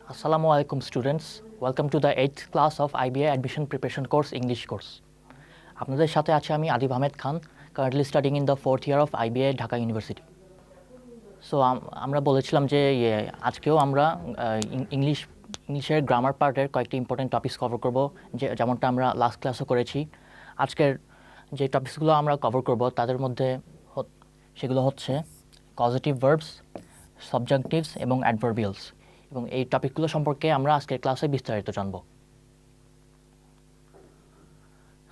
Assalamu alaikum students. Welcome to the 8th class of IBA Admission Preparation Course English course. আপনাদের সাথে আছি আমি Adib Ahmed Khan, currently studying in the 4th year of IBA Dhaka university. So আমরা বলেছিলাম যে আজকেও আমরা ইংলিশের গ্রামার পার্টের কয়েকটি ইম্পর্টেন্ট টপিকস কভার করব, যেমনটা আমরা লাস্ট ক্লাসও করেছি। আজকের যে টপিকসগুলো আমরা কভার করব তাদের মধ্যে সেগুলো হচ্ছে causative verbs, subjunctives এবং adverbials, এবং এই টপিকগুলো সম্পর্কে আমরা আজকের ক্লাসে বিস্তারিত জানব।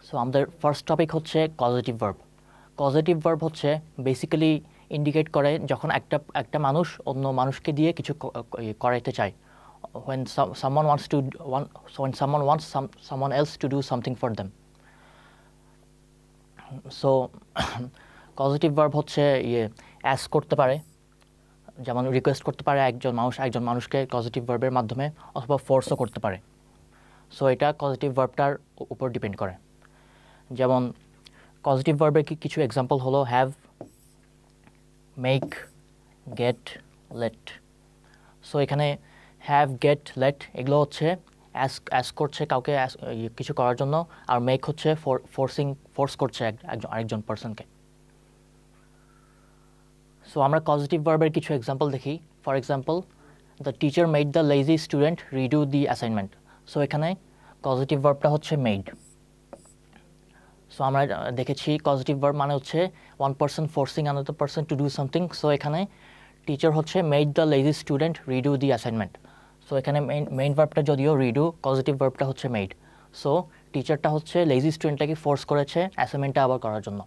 সো আমাদের ফার্স্ট টপিক হচ্ছে causative verb. causative verb হচ্ছে বেসিক্যালি ইন্ডিকেট করে যখন একটা মানুষ অন্য মানুষকে দিয়ে কিছু করাইতে চায়, when someone wants someone else to do something for them. So causative verb হচ্ছে অ্যাস্ক করতে পারে, যেমন রিকোয়েস্ট করতে পারে একজন মানুষকে causative ভার্বের মাধ্যমে, অথবা ফোর্সও করতে পারে। সো এটা causative ভার্বটার উপর ডিপেন্ড করে। যেমন causative ভার্বের কিছু এক্সাম্পল হলো have, make, get, let. So এখানে হ্যাভ, গেট, লেট এগুলো হচ্ছে অ্যাস্ক করছে কাউকে কিছু করার জন্য, আর মেক হচ্ছে ফোর্স করছে আরেকজন পার্সনকে। সো আমরা causative ভার্বের কিছু এক্সাম্পল দেখি। For example, the teacher made the lazy student redo the assignment. So এখানে causative ভার্বটা হচ্ছে মেড। সো আমরা দেখেছি causative ভার্ব মানে হচ্ছে one person forcing another person to do something. So এখানে টিচার হচ্ছে made the lazy student redo the assignment. So এখানে main ভার্বটা যদিও রিডু, causative ভার্বটা হচ্ছে মেড। সো টিচারটা হচ্ছে লেজি স্টুডেন্টটাকে ফোর্স করেছে অ্যাসাইনমেন্টটা আবার করার জন্য।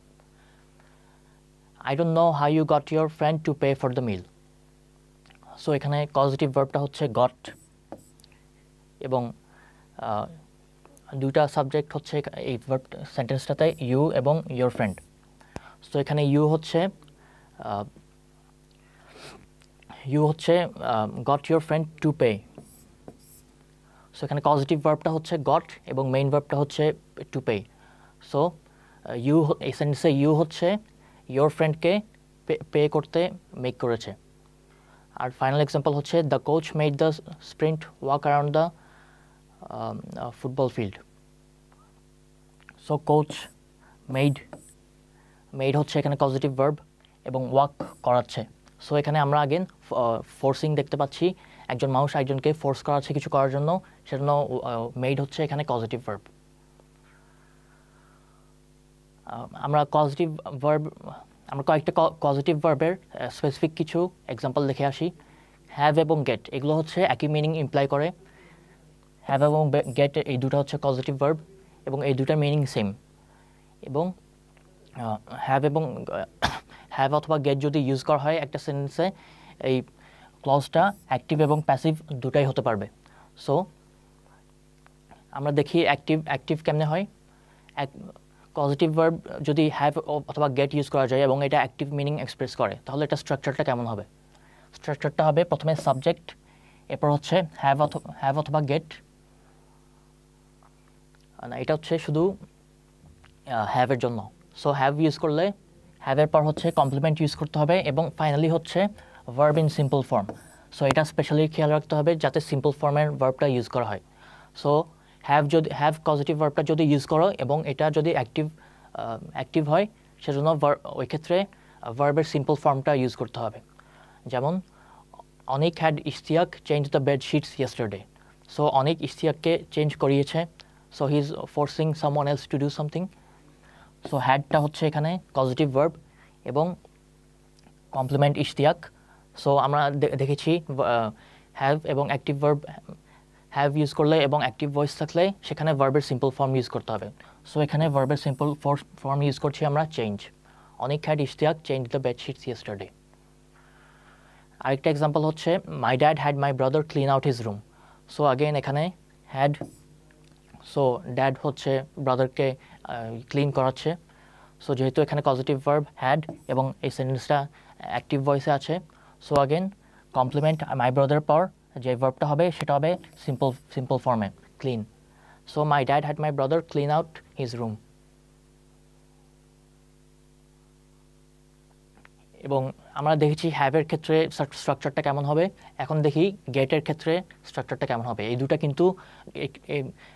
I don't know how you got your friend to pay for the meal. So এখানে causative ভার্বটা হচ্ছে got, এবং দুইটা সাবজেক্ট হচ্ছে এই ভার্ব সেন্টেন্সটাতে, ইউ এবং your friend. সো এখানে ইউ হচ্ছে got your friend to pay. So এখানে causative ভার্বটা হচ্ছে got এবং মেইন ভার্বটা হচ্ছে to pay. সো ইউ, এই সেন্টেন্সে ইউ হচ্ছে your ফ্রেন্ডকে পে করতে মেক করেছে। আর ফাইনাল এক্সাম্পল হচ্ছে the coach made the sprint walk around the football field. So coach, made হচ্ছে এখানে causative ভার্ব, এবং ওয়াক করাচ্ছে। সো এখানে আমরা আগেন ফোর্সিং দেখতে পাচ্ছি, একজন মানুষ একজনকে ফোর্স করাচ্ছে কিছু করার জন্য, সেজন্য মেড হচ্ছে এখানে causative ভার্ব। আমরা কয়েকটা causative ভার্বের স্পেসিফিক কিছু এক্সাম্পল দেখে আসি। হ্যাভ এবং গেট এগুলো হচ্ছে একই মিনিং ইমপ্লাই করে। হ্যাভ এবং গেট এই দুটো হচ্ছে causative ভার্ব, এবং এই দুটার মিনিং সেম। এবং হ্যাভ অথবা গেট যদি ইউজ করা হয় একটা সেন্টেন্সে, এই ক্লজটা অ্যাক্টিভ এবং প্যাসিভ দুটাই হতে পারবে। সো আমরা দেখি অ্যাক্টিভ কেমনে হয়। causative ভার্ব যদি হ্যাভ অথবা গেট ইউজ করা যায় এবং এটা অ্যাক্টিভ মিনিং এক্সপ্রেস করে, তাহলে এটা স্ট্রাকচারটা কেমন হবে? স্ট্রাকচারটা হবে প্রথমে সাবজেক্ট, এরপর হচ্ছে হ্যাভ অথবা গেট। এটা হচ্ছে শুধু হ্যাভের জন্য। সো হ্যাভ ইউজ করলে হ্যাভের পর হচ্ছে কমপ্লিমেন্ট ইউজ করতে হবে, এবং ফাইনালি হচ্ছে verb in simple form. So এটা স্পেশালি খেয়াল রাখতে হবে যাতে সিম্পল ফর্মের ভার্বটা ইউজ করা হয়। সো হ্যাভ causative ভার্বটা যদি ইউজ করো এবং এটা যদি অ্যাক্টিভ হয়, সেজন্য ওই ক্ষেত্রে ভার্বের সিম্পল ফর্মটা ইউজ করতে হবে। যেমন Anik had Ishtiaq change the bed sheets yesterday. So Anik ইশতিয়াককে চেঞ্জ করিয়েছে। So he is forcing someone else to do something. So হ্যাডটা হচ্ছে এখানে causative ভার্ব এবং কমপ্লিমেন্ট ইশতিয়াক। সো আমরা দেখেছি হ্যাভ এবং অ্যাক্টিভ ভার্ব, হ্যাভ ইউজ করলে এবং অ্যাক্টিভ ভয়েস থাকলে সেখানে ভার্বের সিম্পল ফর্ম ইউজ করতে হবে। সো এখানে ভার্বের সিম্পল ফর্ম ইউজ করছি আমরা change. Anik had Ishtiaq change the bedsheets yesterday. আরেকটা এক্সাম্পল হচ্ছে মাই dad had my brother clean out his room. So again এখানে হ্যাড, সো ড্যাড হচ্ছে ব্রাদারকে ক্লিন করাচ্ছে। সো যেহেতু এখানে causative ভার্ব হ্যাড এবং এই সেন্টেন্সটা অ্যাক্টিভ ভয়েসে আছে, so again complement my brother পর যে ভার্বটা হবে সেটা হবে সিম্পল ফর্মে, clean. So my dad had my brother clean out his room. এবং আমরা দেখেছি হ্যাভের ক্ষেত্রে স্ট্রাকচারটা কেমন হবে, এখন দেখি গেটের ক্ষেত্রে স্ট্রাকচারটা কেমন হবে। এই দুটো কিন্তু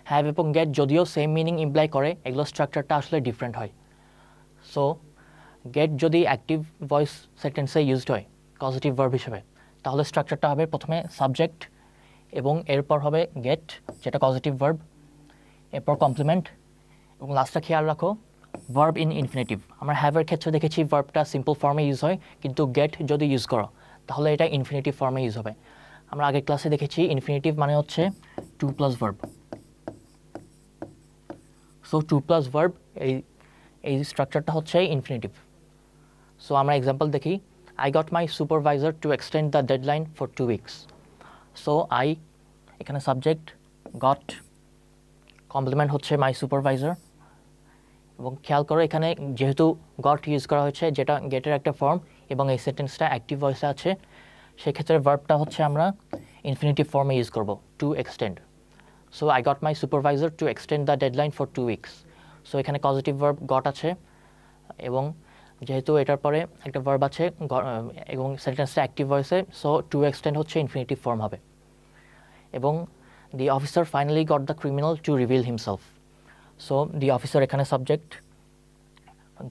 হ্যাভ এবং গেট যদিও সেম মিনিং ইমপ্লাই করে, এগুলো স্ট্রাকচারটা আসলে ডিফারেন্ট হয়। সো গেট যদি অ্যাক্টিভ ভয়েস সেন্টেন্সে ইউজড হয় কজেটিভ ভার্ব হিসেবে, তাহলে স্ট্রাকচারটা হবে প্রথমে সাবজেক্ট এবং এরপর হবে গেট যেটা কজেটিভ ভার্ব, এরপর কমপ্লিমেন্ট এবং লাস্টটা খেয়াল রাখো ভার্ব ইন ইনফিনিটিভ। আমরা হ্যাভের ক্ষেত্রে দেখেছি ভার্বটা সিম্পল ফর্মে ইউজ হয়, কিন্তু গেট যদি ইউজ করো তাহলে এটা ইনফিনিটিভ ফর্মে ইউজ হবে। আমরা আগের ক্লাসে দেখেছি ইনফিনিটিভ মানে হচ্ছে 2+ ভার্ব। সো 2+ ভার্ব এই স্ট্রাকচারটা হচ্ছে ইনফিনিটিভ। সো আমরা এক্সাম্পল দেখি, I got my supervisor to extend the deadline for 2 weeks. So I এখানে সাবজেক্ট, গট, কমপ্লিমেন্ট হচ্ছে মাই সুপারভাইজার। এবং খেয়াল করো এখানে যেহেতু গট ইউজ করা হয়েছে যেটা গেটের একটা ফর্ম এবং এই সেন্টেন্সটা অ্যাক্টিভ ভয়েসে আছে, সেক্ষেত্রে ভার্বটা হচ্ছে আমরা ইনফিনিটিভ ফর্মে ইউজ করব, to extend. So I got my supervisor to extend the deadline for 2 weeks. So এখানে পজিটিভ ভার্ব গট আছে এবং যেহেতু এটার পরে একটা ভার্ব আছে এবং সেন্টেন্সটা অ্যাক্টিভ ভয়েসে, সো টু এক্সটেন্ড হচ্ছে ইনফিনিটিভ ফর্ম হবে। এবং the officer finally got the criminal to reveal himself. So the officer এখানে সাবজেক্ট,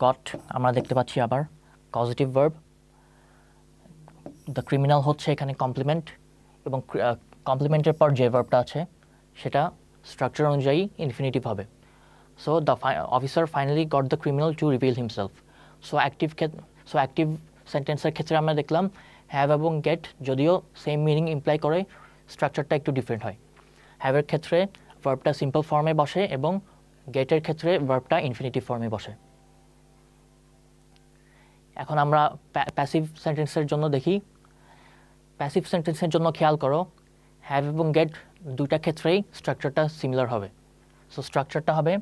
গট আমরা দেখতে পাচ্ছি আবার পজিটিভ ভার্ব, দ্য ক্রিমিনাল হচ্ছে এখানে কমপ্লিমেন্ট এবং কমপ্লিমেন্টের পর যে ভার্বটা আছে সেটা স্ট্রাকচার অনুযায়ী ইনফিনিটিভ হবে। So the officer finally got the criminal to reveal himself. So active সেন্টেন্সের ক্ষেত্রে আমরা দেখলাম হ্যাভ এবং গেট যদিও সেম মিনিং ইমপ্লাই করে, স্ট্রাকচারটা একটু ডিফারেন্ট হয়। হ্যাভের ক্ষেত্রে ভার্বটা সিম্পল ফর্মে বসে এবং গেটের ক্ষেত্রে ভার্বটা ইনফিনিটিভ ফর্মে বসে। এখন আমরা প্যাসিভ সেন্টেন্সের জন্য দেখি। প্যাসিভ সেন্টেন্সের জন্য খেয়াল করো হ্যাভ এবং গেট দুইটা ক্ষেত্রেই স্ট্রাকচারটা সিমিলার হবে। সো স্ট্রাকচারটা হবে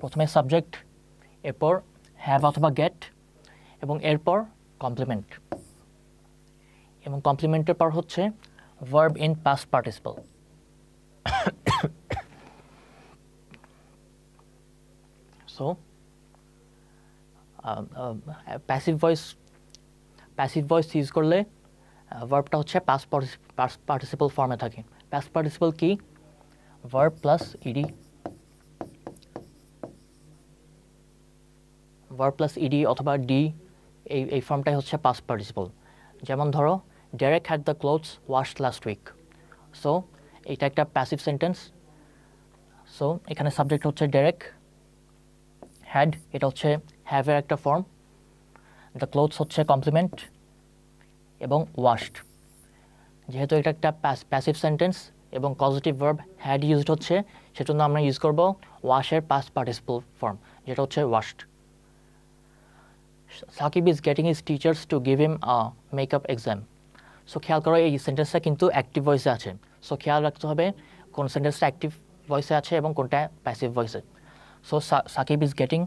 প্রথমে সাবজেক্ট, এরপর হ্যাভ অথবা গেট এবং এরপর কমপ্লিমেন্ট, এবং কমপ্লিমেন্টের পর হচ্ছে verb in past participle. So passive voice use করলে ভার্বটা হচ্ছে পাস্ট পার্টিসিপল ফর্মে থাকে। পাস্ট পার্টিসিপল কি? ভার্ব প্লাস ইডি অথবা ডি, এই ফর্মটাই হচ্ছে পাস্ট পার্টিসিপল। যেমন ধরো Derek had the clothes washed last week. So এটা একটা প্যাসিভ সেন্টেন্স। সো এখানে সাবজেক্ট হচ্ছে ডেরেক, হ্যাড এটা হচ্ছে হ্যাভের একটা ফর্ম, দ্য ক্লোথস হচ্ছে কমপ্লিমেন্ট এবং ওয়াশড যেহেতু এটা একটা প্যাসিভ সেন্টেন্স এবং পজিটিভ ভার্ব হ্যাড ইউজড হচ্ছে, সেজন্য আমরা ইউজ করব ওয়াশের পাস্ট পার্টিসিপল ফর্ম যেটা হচ্ছে washed. Sakib is getting his teachers to give him a makeup exam. So খেয়াল করো এই সেন্টেন্সটা কিন্তু অ্যাক্টিভ ভয়েসে আছে। সো খেয়াল রাখতে হবে কোন সেন্টেন্সটা অ্যাক্টিভ ভয়েসে আছে এবং কোনটা প্যাসিভ ভয়েসে। সো সাকিব ইজ গেটিং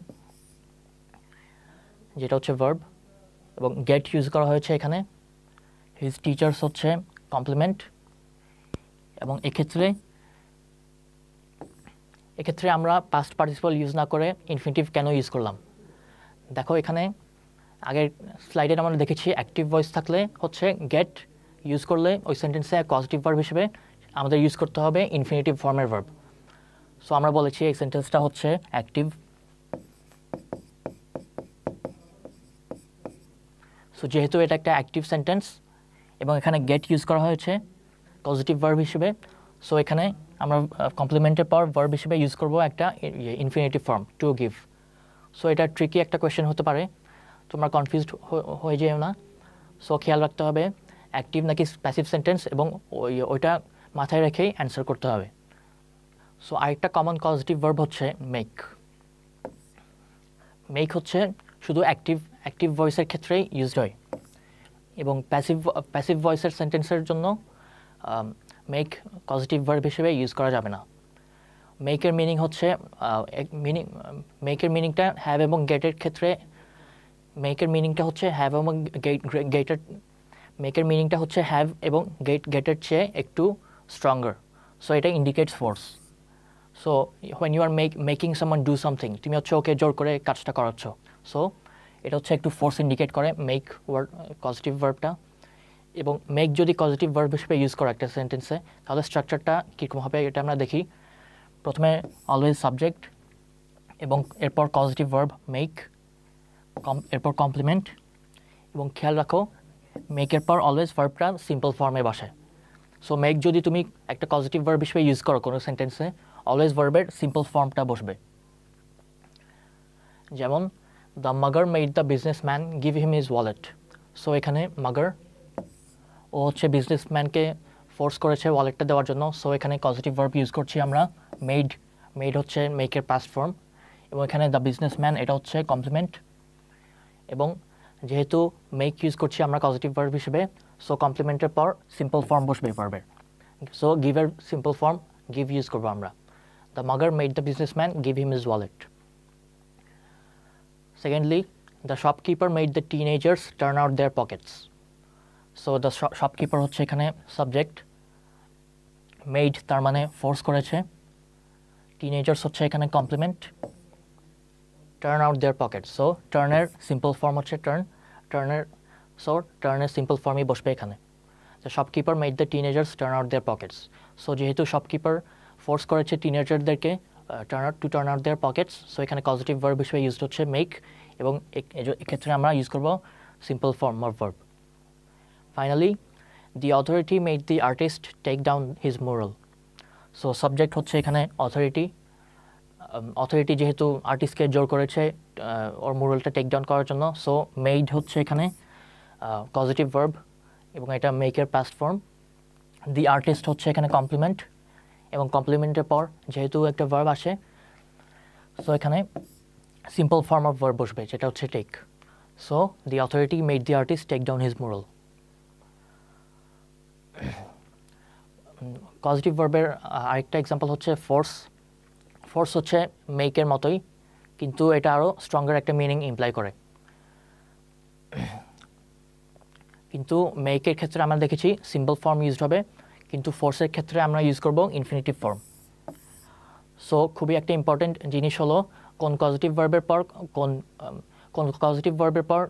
যেটা হচ্ছে ভার্ব এবং গেট ইউজ করা হয়েছে এখানে, হিজ টিচার্স হচ্ছে কমপ্লিমেন্ট। এবং এক্ষেত্রে আমরা পাস্ট পার্টিসিপল ইউজ না করে ইনফিনিটিভ কেন ইউজ করলাম? দেখো এখানে আগের স্লাইডে আমরা দেখেছি অ্যাক্টিভ ভয়েস থাকলে হচ্ছে গেট ইউজ করলে ওই সেন্টেন্সে পজিটিভ ভার্ব হিসেবে আমাদের ইউজ করতে হবে ইনফিনিটিভ ফর্মের ভার্ব। সো আমরা বলেছি এই সেন্টেন্সটা হচ্ছে অ্যাক্টিভ। সো যেহেতু এটা একটা অ্যাক্টিভ সেন্টেন্স এবং এখানে গেট ইউজ করা হয়েছে পজিটিভ ভার্ব হিসেবে, সো এখানে আমরা কমপ্লিমেন্টের পর ভার্ব হিসেবে ইউজ করব একটা infinitive form to give. So এটা ট্রিকি একটা কোয়েশ্চেন হতে পারে, তোমরা কনফিউজড হয়ে যেও না। সো খেয়াল রাখতে হবে অ্যাক্টিভ নাকি প্যাসিভ সেন্টেন্স এবং ওইটা মাথায় রেখেই অ্যান্সার করতে হবে। সো আরেকটা কমন পজিটিভ ভার্ব হচ্ছে মেক হচ্ছে শুধু অ্যাক্টিভ ভয়েসের ক্ষেত্রেই ইউজড হয় এবং প্যাসিভ ভয়েসের সেন্টেন্সের জন্য মেক পজিটিভ ভার্ব হিসেবে ইউজ করা যাবে না। মেকের মিনিং হচ্ছে মেকের মিনিংটা হ্যাভ এবং গেটের ক্ষেত্রে মেকের মিনিংটা হচ্ছে হ্যাভ এবং গেটের মেকের মিনিংটা হচ্ছে হ্যাভ এবং গেটের চেয়ে একটু স্ট্রঙ্গার। সো এটা indicates force. So when you are making someone do something, তুমি হচ্ছে ওকে জোর করে কাজটা করাচ্ছ। সো এটা হচ্ছে একটু ফোর্স ইন্ডিকেট করে মেক ওয়ার্ড কজিটিভ ভার্বটা। এবং মেক যদি কজিটিভ ভার্ব হিসেবে ইউজ করে একটা সেন্টেন্সে, তাহলে স্ট্রাকচারটা কীরকম হবে এটা আমরা দেখি। প্রথমে অলওয়েজ সাবজেক্ট এবং এরপর কজিটিভ ভার্ব মেক, এরপর কমপ্লিমেন্ট, এবং খেয়াল রাখো মেকের পর অলওয়েজ ভার্বটা সিম্পল ফর্মে বসে। সো মেক যদি তুমি একটা পজিটিভ ভার্ব হিসেবে ইউজ করো কোনো সেন্টেন্সে, অলওয়েজ ভার্বের সিম্পল ফর্মটা বসবে। যেমন the mugger made the businessman give him his wallet. So এখানে মাগার ও হচ্ছে বিজনেসম্যানকে ফোর্স করেছে ওয়ালেটটা দেওয়ার জন্য। সো এখানে পজিটিভ ভার্ব ইউজ করছি আমরা মেড। মেড হচ্ছে মেকের পাস্ট ফর্ম, এবং এখানে দ্য বিজনেসম্যান এটা হচ্ছে কমপ্লিমেন্ট। এবং যেহেতু মেক ইউজ করছি আমরা পজিটিভ ভার্ব হিসেবে, সো কমপ্লিমেন্টের পর সিম্পল ফর্ম বসবে ভার্বের। সো গিভের সিম্পল ফর্ম গিভ ইউজ করবো আমরা। The mugger made the businessman give him his wallet. Secondly, the shopkeeper made the teenagers turn out their pockets. So the shopkeeper হচ্ছে এখানে সাবজেক্ট, মেড তার মানে force করেছে, টিনেজার্স হচ্ছে এখানে complement, turn out their pockets. So টার্নের simple form হচ্ছে turn, টার্নের সিম্পল ফর্মই বসবে এখানে। The shopkeeper made the teenagers turn out their pockets. So যেহেতু শপকিপার ফোর্স করেছে টিনেজারদেরকে turn out their pockets, so এখানে পজিটিভ ভার্ব হিসেবে ইউজ হচ্ছে মেক, এবং এক্ষেত্রে আমরা ইউজ করব simple form of verb. Finally, the authority made the artist take down his mural. So subject হচ্ছে এখানে অথরিটি। অথরিটি যেহেতু আর্টিস্টকে জোর করেছে ওর মুরালটা টেক ডাউন করার জন্য, সো মেড হচ্ছে এখানে পজিটিভ ভার্ব, এবং এটা মেকের পাস্ট ফর্ম। দি আর্টিস্ট হচ্ছে এখানে কমপ্লিমেন্ট, এবং কমপ্লিমেন্টের পর যেহেতু একটা ভার্ব আসে, সো এখানে সিম্পল ফর্ম অফ ভার্ব বসবে যেটা হচ্ছে take. So the authority made the artist take down his mural. Positive ভার্বের আরেকটা এক্সাম্পল হচ্ছে ফোর্স। ফোর্স হচ্ছে মেকের মতোই, কিন্তু এটা আরও স্ট্রঙ্গার একটা মিনিং ইমপ্লাই করে। কিন্তু মেকের ক্ষেত্রে আমরা দেখেছি সিম্পল ফর্ম ইউজড হবে, কিন্তু ফোর্সের ক্ষেত্রে আমরা ইউজ করব ইনফিনিটিভ ফর্ম। সো খুবই একটা ইম্পর্টেন্ট জিনিস হলো কোন পজিটিভ ভার্বের পর কোন পজিটিভ ভার্বের পর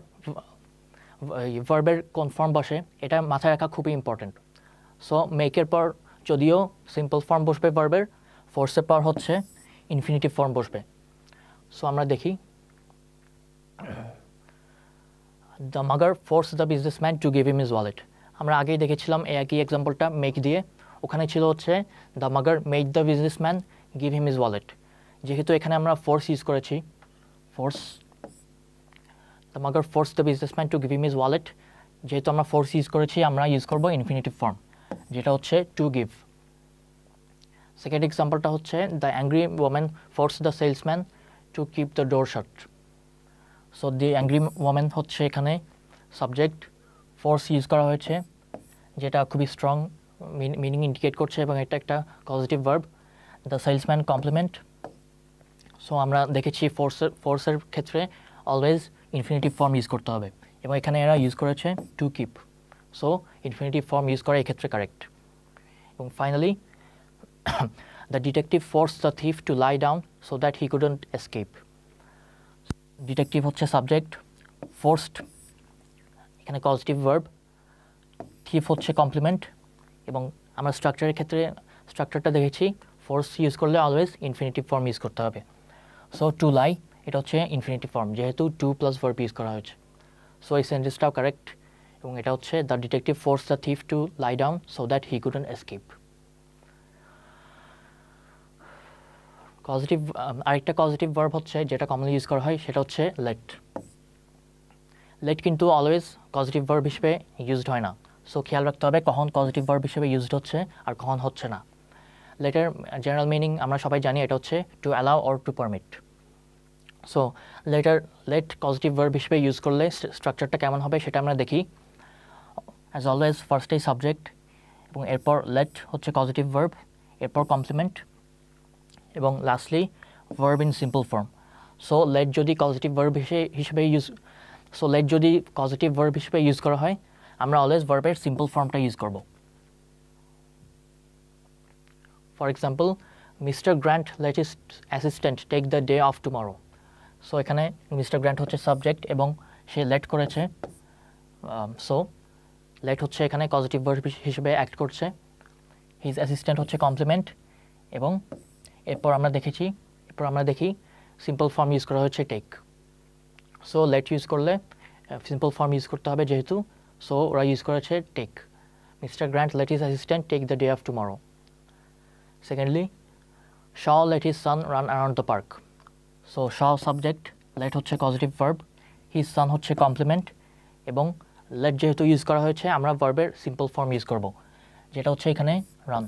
ভার্বের কোন ফর্ম বসে, এটা মাথায় রাখা খুবই ইম্পর্টেন্ট। সো মেকের পর যদিও সিম্পল ফর্ম বসবে ভার্বের, ফোর্সের পর হচ্ছে ইনফিনিটিভ ফর্ম বসবে। সো আমরা দেখি, the mugger force the businessman to give him his wallet. আমরা আগেই দেখেছিলাম এই একই এক্সাম্পলটা মেক দিয়ে, ওখানে ছিল হচ্ছে the mugger made the businessman give him his wallet. যেহেতু এখানে আমরা ফোর্স ইউজ করেছি, force, the mugger force the businessman to give him his wallet, যেহেতু আমরা ফোর্স ইউজ করেছি আমরা ইউজ করব ইনফিনিটিভ ফর্ম যেটা হচ্ছে টু গিভ। সেকেন্ড এক্সাম্পলটা হচ্ছে the angry woman force the salesman to keep the door shut. So the angry woman হচ্ছে এখানে সাবজেক্ট, ফোর্স ইউজ করা হয়েছে যেটা খুবই স্ট্রং মিনিং ইন্ডিকেট করছে, এবং এটা একটা positive verb. The salesman complement. So আমরা দেখেছি ফোর্সের ক্ষেত্রে অলওয়েজ ইনফিনিটিভ ফর্ম ইউজ করতে হবে, এবং এখানে এরা ইউজ করেছে to keep. So infinitive form use করা এক্ষেত্রে কারেক্ট। এবং finally, the detective force the thief to lie down so that he couldn't escape. Detective হচ্ছে সাবজেক্ট, ফোর্সড এখানে পজিটিভ ভার্ব, থিফ হচ্ছে কমপ্লিমেন্ট, এবং আমরা স্ট্রাকচারের ক্ষেত্রে স্ট্রাকচারটা দেখেছি ফোর্স ইউজ করলে অলওয়েজ ইনফিনিটিভ ফর্ম ইউজ করতে হবে। সো টু লাই এটা হচ্ছে ইনফিনিটিভ ফর্ম যেহেতু টু প্লাস ভার্ব ইউজ করা হয়েছে। সো এই সেন্টেন্সটাও কারেক্ট, এবং এটা হচ্ছে the detective force the thief to lie down so that he couldn't escape. Positive আরেকটা পজিটিভ ভার্ব হচ্ছে যেটা কমনলি ইউজ করা হয় সেটা হচ্ছে লেট। লেট কিন্তু অলওয়েজ পজিটিভ ভার্ব হিসেবে ইউজড হয় না। সো খেয়াল রাখতে হবে কখন পজিটিভ ভার্ব হিসেবে ইউজড হচ্ছে আর কখন হচ্ছে না। লেটের জেনারেল মিনিং আমরা সবাই জানি, এটা হচ্ছে to allow or to permit. So let positive verb হিসেবে ইউজ করলে স্ট্রাকচারটা কেমন হবে সেটা আমরা দেখি। অ্যাজ অলওয়েজ ফার্স্টেই সাবজেক্ট, এবং এরপর লেট হচ্ছে পজিটিভ ভার্ব, এরপর কমপ্লিমেন্ট, এবং lastly verb in simple form. So let যদি পজিটিভ ভার্ব হিসেবে ইউজ করা হয়, আমরা অলওয়েজ ভার্বের সিম্পল ফর্মটা ইউজ করব। For example, Mr Grant let his assistant take the day off tomorrow. So এখানে মিস্টার গ্র্যান্ট হচ্ছে সাবজেক্ট এবং সে লেট করেছে, সো লেট হচ্ছে এখানে কজেটিভ ভার্ব হিসেবে অ্যাক্ট করছে। হিজ অ্যাসিস্ট্যান্ট হচ্ছে কমপ্লিমেন্ট, এবং এরপর আমরা দেখি সিম্পল ফর্ম ইউজ করা হচ্ছে টেক। সো লেট ইউজ করলে সিম্পল ফর্ম ইউজ করতে হবে যেহেতু, সো ওরা ইউজ করেছে take. Mr Grant let his assistant take the day off tomorrow. Secondly, Shaw let his son run around the park. So Shaw subject, let হচ্ছে causative verb, his son হচ্ছে complement, এবং let যেহেতু use করা হয়েছে আমরা ভার্বের simple form use করব, যেটা হচ্ছে এখানে run.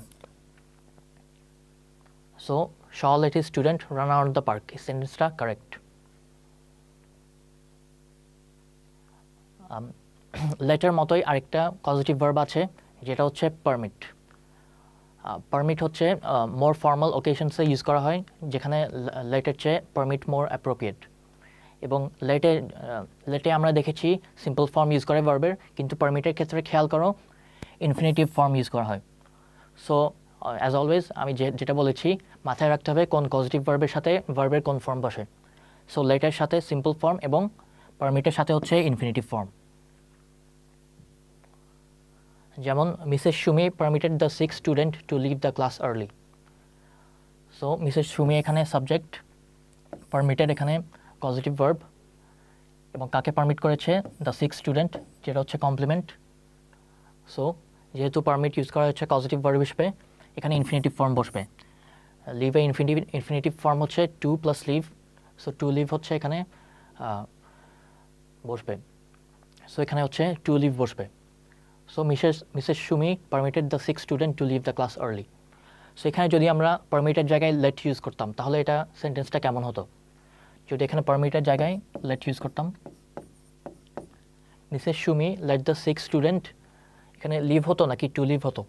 So Shaw let his student run around the park, এই সেন্টেন্সটা কারেক্ট। লেটের মতোই আরেকটা পজিটিভ ভার্ব আছে যেটা হচ্ছে পারমিট। পারমিট হচ্ছে মোর ফর্মাল ওকেশনসে ইউজ করা হয়, যেখানে লেটের চেয়ে পারমিট মোর অ্যাপ্রোপ্রিয়েট। এবং লেটে আমরা দেখেছি সিম্পল ফর্ম ইউজ করে ভার্বের, কিন্তু পারমিটের ক্ষেত্রে খেয়াল করো ইনফিনিটিভ ফর্ম ইউজ করা হয়। সো অ্যাজ অলওয়েজ আমি যেটা বলেছি মাথায় রাখতে হবে কোন পজিটিভ ভার্বের সাথে ভার্বের কোন ফর্ম বসে। সো লেটের সাথে সিম্পল ফর্ম এবং পারমিটের সাথে হচ্ছে ইনফিনিটিভ ফর্ম। যেমন Mrs Sumi permitted the 6 student to leave the class early. So Mrs Sumi এখানে সাবজেক্ট, পারমিটেড এখানে পজিটিভ ভার্ব, এবং কাকে পারমিট করেছে? দ্য 6 স্টুডেন্ট, যেটা হচ্ছে কমপ্লিমেন্ট। সো যেহেতু পারমিট ইউজ করা হচ্ছে পজিটিভ ভার্ব হিসেবে, এখানে ইনফিনিটিভ ফর্ম বসবে। লিভে ইনফিনিটিভ ফর্ম হচ্ছে to plus leave, so to leave হচ্ছে এখানে বসবে। সো এখানে হচ্ছে টু লিভ বসবে। So Mrs Sumi permitted the 6 student to leave the class early. So এখানে যদি আমরা পারমিটের জায়গায় লেট ইউজ করতাম তাহলে এটা সেন্টেন্সটা কেমন হতো? যদি এখানে পারমিটের জায়গায় লেট ইউজ করতাম, Mrs Sumi let the 6 student, এখানে লিভ হতো নাকি টু লিভ হতো?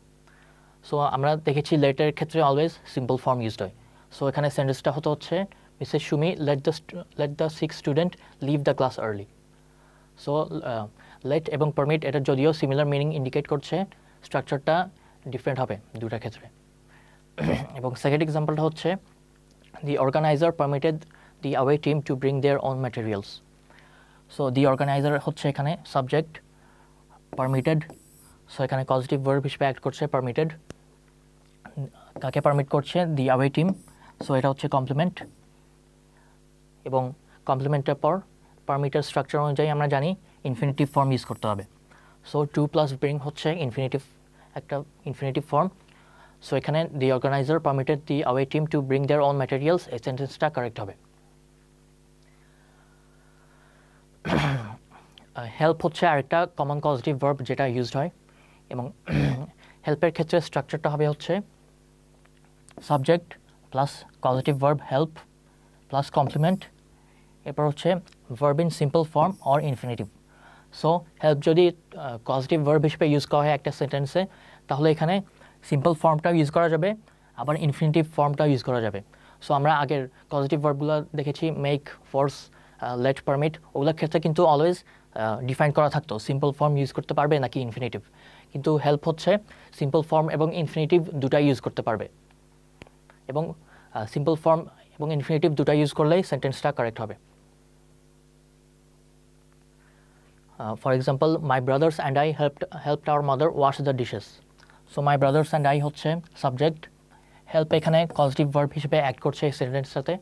সো আমরা দেখেছি লেটের ক্ষেত্রে অলওয়েজ সিম্পল ফর্ম ইউজড হয়। সো এখানে সেন্টেন্সটা হচ্ছে Mrs Sumi let the 6 student leave the class early. So let এবং পারমিট এটা যদিও সিমিলার মিনিং ইন্ডিকেট করছে, স্ট্রাকচারটা ডিফারেন্ট হবে দুটার ক্ষেত্রে। এবং সেকেন্ড এক্সাম্পলটা হচ্ছে the organizer permitted the away team to bring their own materials. So the organizer হচ্ছে এখানে সাবজেক্ট, পারমিটেড, সো এখানে পজিটিভ ভার্ব হিসেবে অ্যাক্ট করছে পারমিটেড। কাকে পারমিট করছে? দি অ্যাওয়ে টিম, সো এটা হচ্ছে কমপ্লিমেন্ট। এবং কমপ্লিমেন্টের পর পারমিটের স্ট্রাকচার অনুযায়ী আমরা জানি ইনফিনিটিভ ফর্ম ইউজ করতে হবে। সো টু প্লাস ব্রিং হচ্ছে একটা ইনফিনিটিভ ফর্ম। সো এখানে the organizer permitted the away team to bring their own materials, এই সেন্টেন্সটা কারেক্ট হবে। হেল্প হচ্ছে আরেকটা কমন পজিটিভ ভার্ব যেটা ইউজড হয়, এবং হেল্পের ক্ষেত্রে স্ট্রাকচারটা হবে হচ্ছে subject plus positive verb help plus complement, এরপর হচ্ছে verb in simple form or infinitive. So help যদি পজিটিভ ভার্ব হিসেবে ইউজ করা হয় একটা সেন্টেন্সে, তাহলে এখানে সিম্পল ফর্মটাও ইউজ করা যাবে, আবার ইনফিনিটিভ ফর্মটাও ইউজ করা যাবে। সো আমরা আগের পজিটিভ ভার্বগুলো দেখেছি মেক, ফোর্স, লেট, পারমিট, ওগুলোর ক্ষেত্রে কিন্তু অলওয়েজ ডিফাইন করা থাকতো সিম্পল ফর্ম ইউজ করতে পারবে নাকি ইনফিনিটিভ। কিন্তু হেল্প হচ্ছে সিম্পল ফর্ম এবং ইনফিনিটিভ দুটাই ইউজ করতে পারবে, এবং সিম্পল ফর্ম এবং ইনফিনিটিভ দুটাই ইউজ করলেই সেন্টেন্সটা কারেক্ট হবে। For example, my brothers and I helped our mother wash the dishes. So my brothers and I হচ্ছে সাবজেক্ট, হেল্প এখানে পজিটিভ ভার্ব হিসেবে অ্যাক্ট করছে এই সেন্টেন্সটাতে।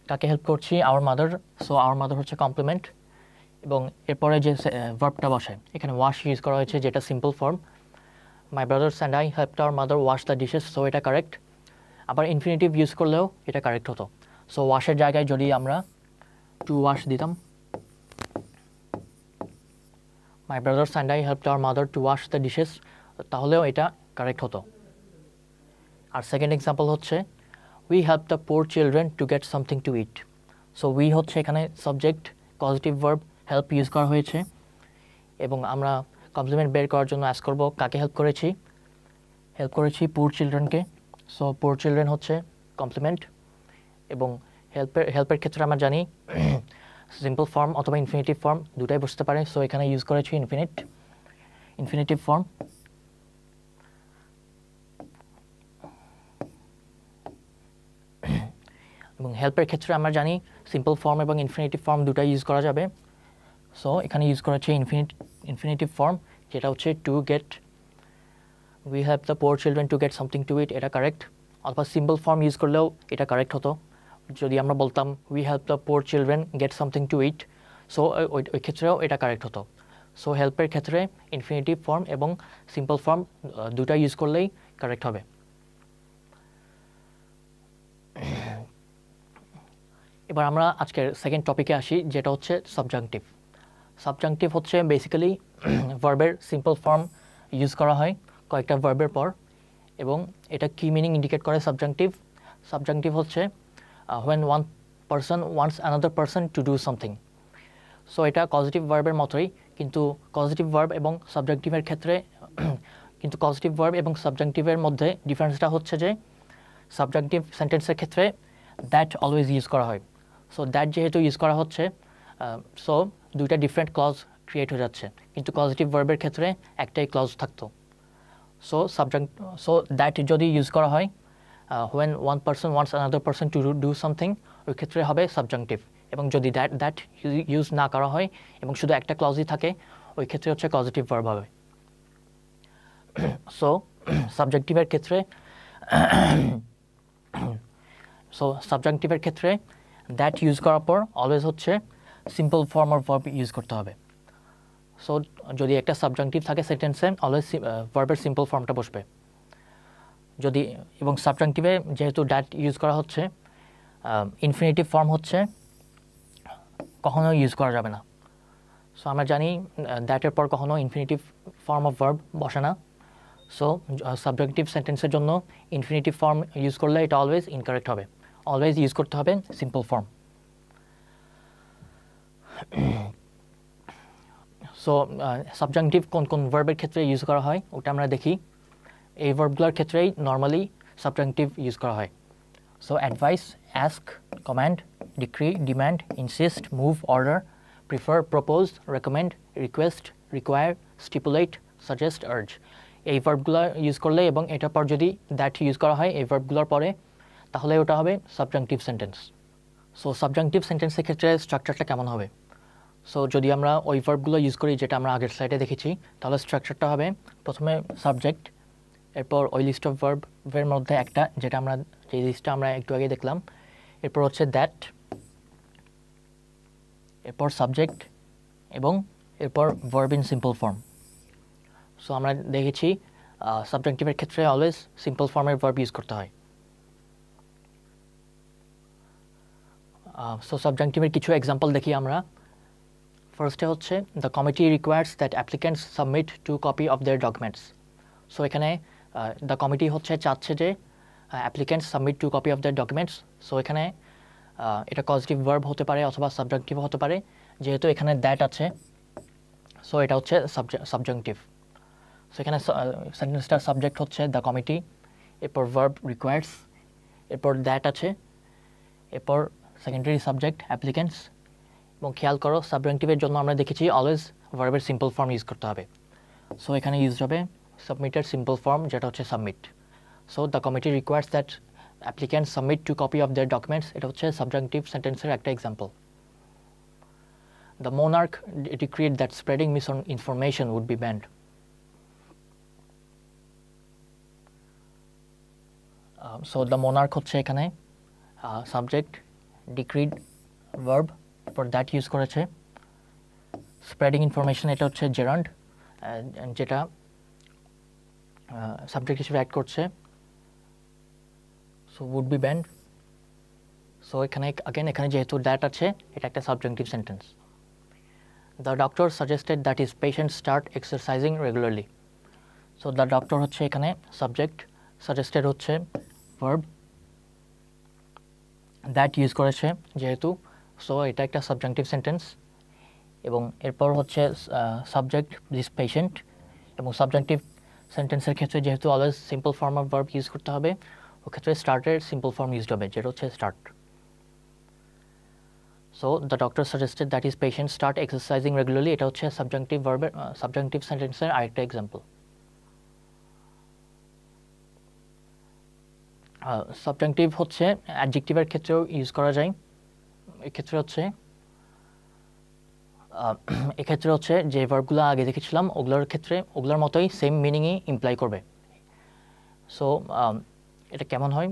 কাকে হেল্প করছি? Our mother, so our mother হচ্ছে কমপ্লিমেন্ট, এবং এরপরে যে ভার্বটা বসে এখানে ওয়াশ ইউজ করা হয়েছে যেটা simple form. My brothers and I helped our mother wash the dishes, so এটা কারেক্ট। আবার ইনফিনিটিভ ইউজ করলেও এটা কারেক্ট হতো। সো ওয়াশের জায়গায় যদি আমরা টু ওয়াশ দিতাম, my brothers and I helped our mother to wash the dishes, তাহলেও এটা কারেক্ট হতো। আর সেকেন্ড এক্সাম্পল হচ্ছে we help the poor children to get something to eat. So we হচ্ছে এখানে subject, positive verb help use করা হয়েছে, এবং আমরা কমপ্লিমেন্ট বের করার জন্য অ্যাস্ক করব কাকে হেল্প করেছি? হেল্প করেছি পুর চিলড্রেনকে। সো পুর চিলড্রেন হচ্ছে কমপ্লিমেন্ট, এবং হেল্পের ক্ষেত্রে আমরা জানি সিম্পল ফর্ম অথবা ইনফিনিটিভ ফর্ম দুটাই বসতে পারে। সো এখানে ইউজ করেছি ইনফিনিটিভ ফর্ম। এবং হেল্পের ক্ষেত্রে আমরা জানি সিম্পল ফর্ম এবং ইনফিনিটিভ ফর্ম দুটাই ইউজ করা যাবে। সো এখানে ইউজ করা হচ্ছে ইনফিনিটিভ ফর্ম, যেটা হচ্ছে to get, we help the poor children to get something to eat, এটা কারেক্ট। অথবা সিম্পল ফর্ম ইউজ করলেও এটা কারেক্ট হতো। যদি আমরা বলতাম we help the poor children gate something to eat, so ওই ক্ষেত্রেও এটা কারেক্ট হতো। সো হেল্পের ক্ষেত্রে ইনফিনিটিভ ফর্ম এবং সিম্পল ফর্ম দুটা ইউজ করলেই কারেক্ট হবে। এবার আমরা আজকের সেকেন্ড টপিকে আসি, যেটা হচ্ছে সাবজাংটিভ। সাবজাংটিভ হচ্ছে বেসিক্যালি ভার্বের সিম্পল ফর্ম ইউজ করা হয় কয়েকটা ভার্বের পর, এবং এটা কি মিনিং ইন্ডিকেট করে সাবজাংটিভ? সাবজাংটিভ হচ্ছে when one person wants another person to do something. So এটা কজিটিভ ভার্বের মতোই, কিন্তু কজিটিভ ভার্ব এবং সাবজাংটিভের ক্ষেত্রে কিন্তু কজিটিভ ভার্ব এবং সাবজাংটিভের মধ্যে ডিফারেন্সটা হচ্ছে যে সাবজাংটিভ সেন্টেন্সের ক্ষেত্রে দ্যাট অলওয়েজ ইউজ করা হয়। সো দ্যাট যেহেতু ইউজ করা হচ্ছে, সো দুইটা ডিফারেন্ট ক্লজ ক্রিয়েট হয়ে যাচ্ছে, কিন্তু পজিটিভ ভার্বের ক্ষেত্রে একটাই ক্লজ থাকতো। সো দ্যাট যদি ইউজ করা হয় when one person wants another person to do something, ওই ক্ষেত্রে হবে সাবজাংটিভ। এবং যদি দ্যাট ইউজ না করা হয় এবং শুধু একটা ক্লজই থাকে, ওই ক্ষেত্রে হচ্ছে পজিটিভ ভার্ব হবে। সো সাবজেক্টিভের ক্ষেত্রে দ্যাট ইউজ করার পর অলওয়েজ হচ্ছে simple form of verb use করতে হবে। সো যদি একটা সাবজাংটিভ থাকে সেন্টেন্সে, অলওয়েজ ভার্বের সিম্পল ফর্মটা বসবে। যদি এবং সাবজাংটিভে যেহেতু দ্যাট ইউজ করা হচ্ছে, ইনফিনিটিভ ফর্ম হচ্ছে কখনো ইউজ করা যাবে না। সো আমরা জানি দ্যাটের পর কখনো ইনফিনিটিভ ফর্ম অফ ভার্ব বসে না। সো সাবজেক্টিভ সেন্টেন্সের জন্য ইনফিনিটিভ ফর্ম ইউজ করলে এটা অলওয়েজ ইনকারেক্ট হবে, অলওয়েজ ইউজ করতে হবে সিম্পল ফর্ম। সো সাবজাংটিভ কোন কোন ভার্বের ক্ষেত্রে ইউজ করা হয় ওটা আমরা দেখি। এই ভার্বগুলোর ক্ষেত্রেই নর্মালি সাবজাংটিভ ইউজ করা হয়। So advice, ask, command, decree, demand, insist, move, order, prefer, propose, recommend, request, require, stipulate, suggest, urge, এই ভার্বগুলো ইউজ করলে এবং এটার পর যদি দ্যাট ইউজ করা হয় এই ভার্বগুলোর পরে, তাহলে ওটা হবে সাবজাংটিভ সেন্টেন্স। সো সাবজাংটিভ সেন্টেন্সের ক্ষেত্রে স্ট্রাকচারটা কেমন হবে? সো যদি আমরা ওই ভার্বগুলো ইউজ করি যেটা আমরা আগের স্লাইডে দেখেছি, তাহলে স্ট্রাকচারটা হবে প্রথমে সাবজেক্ট, এরপর ওই লিস্ট অফ ভার্বের মধ্যে একটা যেটা আমরা যে লিস্টটা আমরা একটু আগে দেখলাম, এরপর হচ্ছে দ্যাট, এরপর সাবজেক্ট এবং এরপর verb in simple form. So আমরা দেখেছি সাবজাংটিভের ক্ষেত্রে অলওয়েজ সিম্পল ফর্মের ভার্ব ইউজ করতে হয়। সো সাবজাংটিভের কিছু এক্সাম্পল দেখি আমরা। ফার্স্টে হচ্ছে the committee requires that applicants submit 2 copy of their documents. So এখানে দ্য কমিটি হচ্ছে চাচ্ছে যে applicants submit 2 copy of their documents. So এখানে এটা পজিটিভ ভার্ব হতে পারে অথবা সাবজাংটিভ হতে পারে, যেহেতু এখানে দ্যাট আছে সো এটা হচ্ছে সাবজাংটিভ। সো এখানে সেন্টেন্সটার সাবজেক্ট হচ্ছে দ্য কমিটি, এরপর ভার্ব রিকোয়ার্স, এরপর দ্যাট আছে, এরপর সেকেন্ডারি সাবজেক্ট অ্যাপ্লিক্যান্টস। এবং খেয়াল করো সাবজাংটিভের জন্য আমরা দেখেছি অলওয়েজ ভার্বের সিম্পল ফর্ম ইউজ করতে হবে। সো এখানে ইউজ হবে সাবমিটের সিম্পল ফর্ম যেটা হচ্ছে submit. So the committee requires that applicants submit 2 copy of their documents, এটা হচ্ছে সাবজাংটিভ সেন্টেন্সের একটা example. The monarch decreed that spreading misinformation would be banned. So the monarch হচ্ছে এখানে সাবজেক্ট, ডিক্রিড ভার্ব, এরপর that use করেছে। Spreading information এটা হচ্ছে জেরান্ড, যেটা সাবজেক্ট হিসেবে অ্যাড করছে। So would be banned. So এখানে যেহেতু দ্যাট আছে এটা একটা subjunctive sentence. The doctor suggested that his patient start exercising regularly. So the doctor হচ্ছে এখানে সাবজেক্ট, সাজেস্টেড হচ্ছে ভার্ব, দ্যাট ইউজ করেছে যেহেতু, সো এটা একটা সাবজাংটিভ সেন্টেন্স। এবং এরপর হচ্ছে সাবজেক্ট দিস পেশেন্ট, এবং সাবজাংটিভ সেন্টেন্সের ক্ষেত্রে যেহেতু always simple form of verb use করতে হবে, ওক্ষেত্রে স্টার্টের সিম্পল ফর্ম ইউজ হবে যেটা হচ্ছে start. So the doctor suggested that his patient start exercising regularly, এটা হচ্ছে সাবজাংটিভ ভার্বের সাবজাংটিভ সেন্টেন্সের আরেকটা এক্সাম্পল। সাবজাংটিভ হচ্ছে অ্যাডজেক্টিভের ক্ষেত্রেও ইউজ করা যায়। এক্ষেত্রে হচ্ছে যে ভার্বগুলো আগে দেখেছিলাম ওগুলোর মতোই সেম মিনিংই ইমপ্লাই করবে। সো এটা কেমন হয়,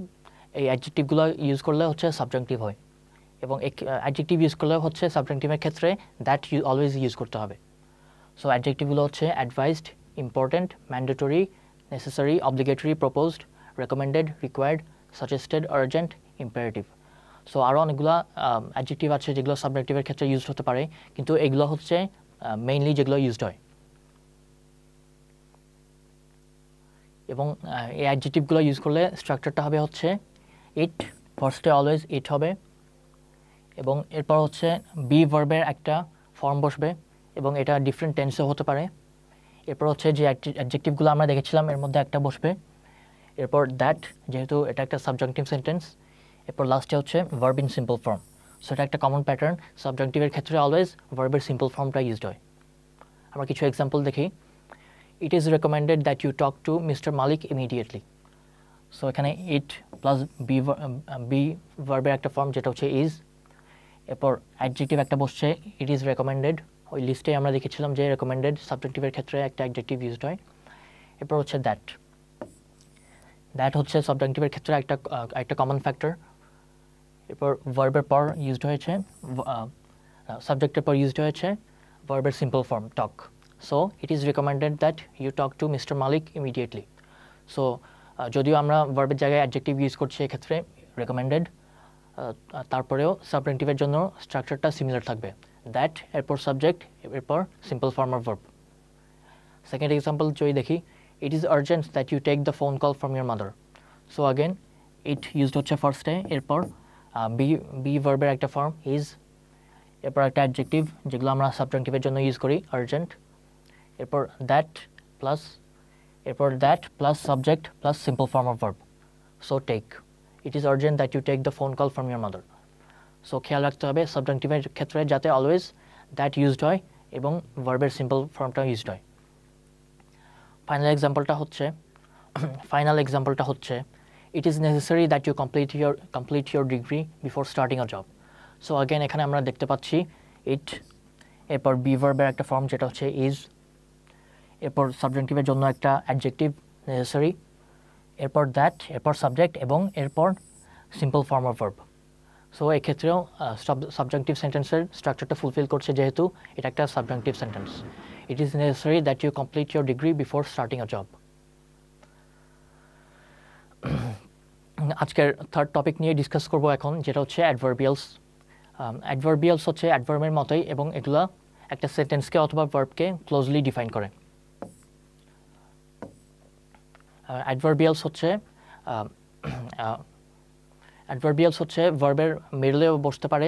এই অ্যাডজেক্টিভগুলো ইউজ করলে হচ্ছে সাবজাংটিভ হয়, এবং অ্যাডজেক্টিভ ইউজ করলে হচ্ছে সাবজাংটিভের ক্ষেত্রে দ্যাট অলওয়েজ ইউজ করতে হবে। সো অ্যাডজেক্টিভগুলো হচ্ছে advised, important, mandatory, necessary, obligatory, proposed, recommended, required, suggested, urgent, imperative. So আরও অনেকগুলো অ্যাডজেক্টিভ আছে যেগুলো সাবজেক্টিভের ক্ষেত্রে ইউজ হতে পারে, কিন্তু এগুলো হচ্ছে মেইনলি যেগুলো ইউজড হয়। এবং এই অ্যাডজেক্টিভগুলো ইউজ করলে স্ট্রাকচারটা হবে হচ্ছে ইট, ফার্স্টে অলওয়েজ ইট হবে, এবং এরপর হচ্ছে বি ভার্বের একটা ফর্ম বসবে, এবং এটা ডিফারেন্ট টেন্সেও হতে পারে। এরপর হচ্ছে যে অ্যাডজেক্টিভগুলো আমরা দেখেছিলাম এর মধ্যে একটা বসবে। এরপর দ্যাট, যেহেতু এটা একটা সাবজাংটিভ সেন্টেন্স। এরপর লাস্টে হচ্ছে verb in simple form. So এটা একটা কমন প্যাটার্ন, সাবজাংটিভের ক্ষেত্রে অলওয়েজ ভার্বের সিম্পল ফর্মটা ইউজড হয়। আমরা কিছু এক্সাম্পল দেখি। It is recommended that you talk to Mr Malik immediately. So এখানে ইট প্লাস বি ভার্বের একটা ফর্ম যেটা হচ্ছে ইজ। এরপর অ্যাডজেক্টিভ একটা বসছে, ইট ইজ রেকমেন্ডেড। ওই লিস্টে আমরা দেখেছিলাম যে রেকমেন্ডেড সাবজেক্টিভের ক্ষেত্রে একটা অ্যাডজেক্টিভ ইউজড হয়। এরপর হচ্ছে দ্যাট হচ্ছে সাবজেক্টিভের ক্ষেত্রে একটা কমন ফ্যাক্টর। এরপর ভার্বের পর ইউজড হয়েছে, সাবজেক্টের পর ইউজড হয়েছে ভার্বের simple form talk. So it is recommended that you talk to Mr Malik immediately. So যদিও আমরা ভার্বের জায়গায় অ্যাডজেক্টিভ ইউজ করছি এক্ষেত্রে রেকমেন্ডেড, তারপরেও সাবজেক্টিভের জন্য স্ট্রাকচারটা সিমিলার থাকবে, দ্যাট এরপর সাবজেক্ট এরপর simple form of verb. Second example যদি দেখি, it is urgent that you take the phone call from your mother. So again it used হচ্ছে ফার্স্টে, এরপর বি ভার্বের একটা ফর্ম ইজ, এরপর একটা অ্যাডজেক্টিভ যেগুলো আমরা সাবজেক্টিভের জন্য ইউজ করি আর্জেন্ট, এরপর that plus subject plus simple form of verb. So take, it is urgent that you take the phone call from your mother. So খেয়াল রাখতে হবে সাবজেক্টিভের ক্ষেত্রে যাতে অলওয়েজ দ্যাট ইউজড হয় এবং ভার্বের সিম্পল ফর্মটা ইউজড হয়। ফাইনাল এক্সাম্পলটা হচ্ছে it is necessary that you complete your degree before starting a job. So again এখানে আমরা দেখতে পাচ্ছি ইট, এরপর বি ভার্বের একটা ফর্ম যেটা হচ্ছে ইজ, এরপর সাবজেক্টিভের জন্য একটা অ্যাডজেক্টিভ নেসেসারি, এরপর দ্যাট, এরপর সাবজেক্ট এবং এরপর simple form of verb. So এক্ষেত্রেও সাবজেক্টিভ সেন্টেন্সের স্ট্রাকচারটা ফুলফিল করছে যেহেতু এটা একটা subjective sentence. It is necessary that you complete your degree before starting a job. আজকের থার্ড টপিক নিয়ে ডিসকাস করব এখন, যেটা হচ্ছে অ্যাডভার্বিয়ালস। অ্যাডভার্বিয়ালস হচ্ছে অ্যাডভার্বের মতোই এবং এগুলো একটা সেন্টেন্সকে অথবা ভার্বকে ক্লোজলি ডিফাইন করে। অ্যাডভার্বিয়ালস হচ্ছে ভার্বের মিডলেও বসতে পারে।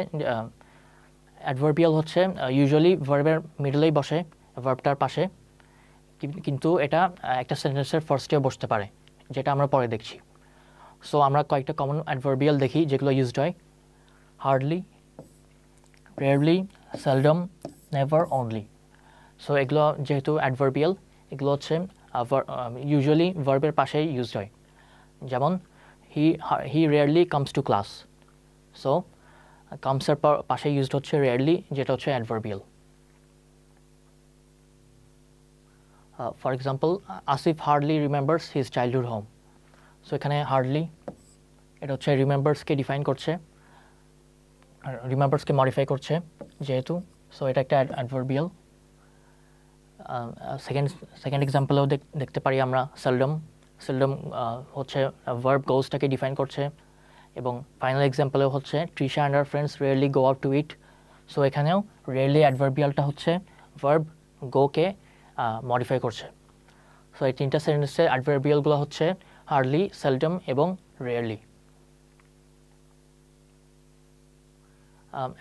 অ্যাডভার্বিয়াল হচ্ছে ইউজুয়ালি ভার্বের মিডলেই বসে, ভার্বটার পাশে, কিন্তু এটা একটা সেন্টেন্সের ফার্স্টেও বসতে পারে, যেটা আমরা পরে দেখছি। সো আমরা কয়েকটা কমন অ্যাডভার্বিয়াল দেখি যেগুলো ইউজড হয়। Hardly, rarely, seldom, never, only. So এগুলো যেহেতু অ্যাডভার্বিয়াল, এগুলো হচ্ছে ইউজুয়ালি ভার্বের পাশেই ইউজড হয়। যেমন he rarely comes to class. So কামসের পাশে ইউজড হচ্ছে রেয়ারলি, যেটা হচ্ছে adverbial. For example, Asif hardly remembers his childhood home. So এখানে হার্ডলি এটা হচ্ছে রিমেম্বার্সকে ডিফাইন করছে, রিমেম্বার্সকে মডিফাই করছে যেহেতু, সো এটা একটা অ্যাডভার্বিয়াল। সেকেন্ড এক্সাম্পলেও দেখতে পারি আমরা সেলডম হচ্ছে ভার্ব গোজটাকে ডিফাইন করছে, এবং ফাইনাল এক্সাম্পলেও হচ্ছে Trisha and her friends rarely go out to eat. So এখানেও রেয়ারলি অ্যাডভার্বিয়ালটা হচ্ছে ভার্ব গোকে মডিফাই করছে। সো এই তিনটা সেন্টেন্সের অ্যাডভার্বিয়ালগুলো হচ্ছে হার্ডলি, সেলডম এবং রেয়ারলি।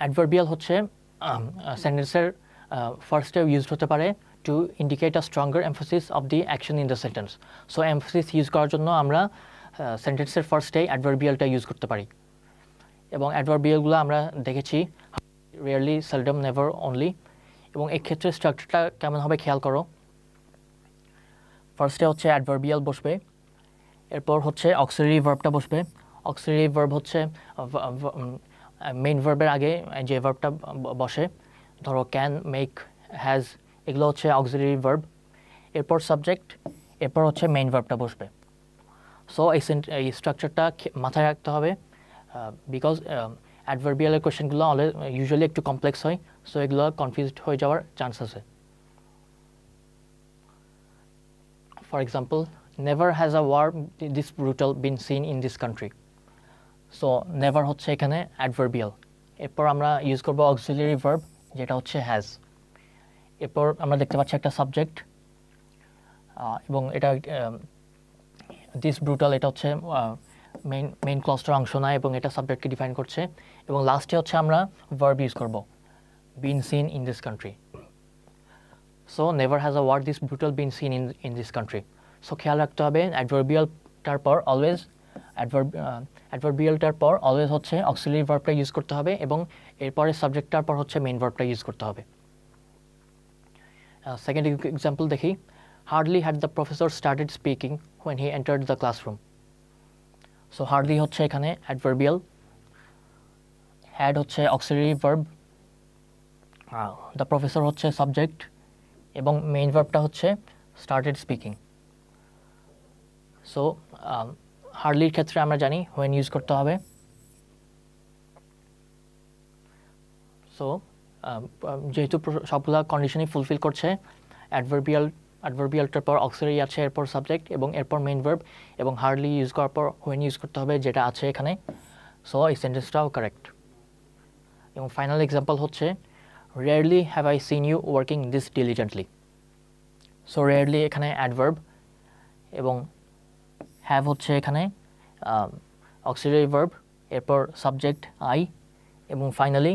অ্যাডভার্বিয়াল হচ্ছে সেন্টেন্সের ফার্স্টেও ইউজড হতে পারে to indicate a stronger emphasis of the action in the sentence. So emphasis use করার জন্য আমরা সেন্টেন্সের ফার্স্টেই অ্যাডভার্বিয়ালটা ইউজ করতে পারি, এবং অ্যাডভার্বিয়ালগুলো আমরা দেখেছি রেয়ারলি, সেলডম, নেভার, অনলি। এবং এক্ষেত্রে স্ট্রাকচারটা কেমন হবে খেয়াল করো। ফার্স্টে হচ্ছে অ্যাডভার্বিয়াল বসবে, এরপর হচ্ছে অক্সিলারি ভার্বটা বসবে। অক্সিলারি ভার্ব হচ্ছে মেইন ভার্বের আগে যে ভার্বটা বসে, ধরো ক্যান, মেক, হ্যাজ, এগুলো হচ্ছে অক্সিলারি ভার্ব। এরপর সাবজেক্ট, এরপর হচ্ছে মেইন ভার্বটা বসবে। সো এই স্ট্রাকচারটা মাথায় রাখতে হবে, বিকজ অ্যাডভার্বিয়ালের কোয়েশ্চেনগুলো ইউজুয়ালি একটু কমপ্লেক্স হয়, সো এগুলো কনফিউজড হয়ে যাওয়ার চান্স আছে। For example, never has a war this brutal been seen in this country. So never হচ্ছে এখানে অ্যাডভার্বিয়াল। এরপর আমরা ইউজ করব অক্সিলারি ভার্ব, যেটা হচ্ছে হ্যাজ। এরপর আমরা দেখতে পাচ্ছি একটা সাবজেক্ট, এবং এটা দিস ব্রুটাল, এটা হচ্ছে মেইন ক্লজটার অংশ না, এবং এটা সাবজেক্টকে ডিফাইন করছে। এবং লাস্টে হচ্ছে আমরা ভার্ব ইউজ করব, been seen in this country. So never has a war this brutal been seen in this country. So খেয়াল রাখতে হবে অ্যাডভার্বিয়ালটার পর অলওয়েজ হচ্ছে অক্সিলারি ভার্বটা ইউজ করতে হবে, এবং এরপরে সাবজেক্টটার পর হচ্ছে মেইন ভার্বটা ইউজ করতে হবে। সেকেন্ড এক্সাম্পল দেখি। Hardly had the professor started speaking when he entered the classroom. So hardly হচ্ছে এখানে অ্যাডভার্বিয়াল, হ্যাড হচ্ছে অক্সিলারি ভার্ব, দ্য প্রফেসর হচ্ছে সাবজেক্ট, এবং মেইন ভার্বটা হচ্ছে স্টার্টেড স্পিকিং। সো হার্ডলির ক্ষেত্রে আমরা জানি when ইউজ করতে হবে। সো যেহেতু সবগুলা কন্ডিশনই ফুলফিল করছে, অ্যাডভার্বিয়ালটার পর অক্সিলারি আছে, এরপর সাবজেক্ট, এবং এরপর মেইন ভার্ব, এবং হার্ডলি ইউজ করার পর when ইউজ করতে হবে, যেটা আছে এখানে। সো এই সেন্টেন্সটাও কারেক্ট। এবং ফাইনাল এক্সাম্পল হচ্ছে rarely have I seen you working this diligently. So rarely এখানে অ্যাডভার্ব, এবং হ্যাভ হচ্ছে এখানে অক্সিলারি ভার্ব, এরপর সাবজেক্ট আই, এবং ফাইনালি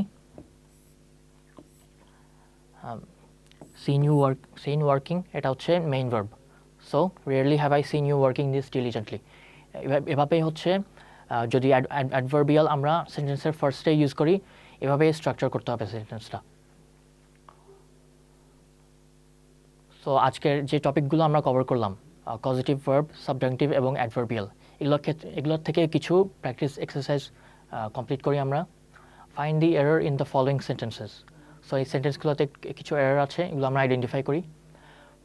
seen working, এটা হচ্ছে main verb. So rarely have I seen you working this diligently. এভাবেই হচ্ছে যদি অ্যাডভার্বিয়াল আমরা সেন্টেন্সের ফার্স্টে ইউজ করি, এভাবে স্ট্রাকচার করতে হবে সেন্টেন্সটা। সো আজকের যে টপিকগুলো আমরা কভার করলাম, কজিটিভ ভার্ব, সাবজাংটিভ এবং অ্যাডভার্বিয়াল, এগুলোর থেকে কিছু প্র্যাকটিস এক্সারসাইজ কমপ্লিট করি আমরা। Find the error in the following sentences. So এই সেন্টেন্সগুলোতে কিছু এরর আছে, এগুলো আমরা আইডেন্টিফাই করি।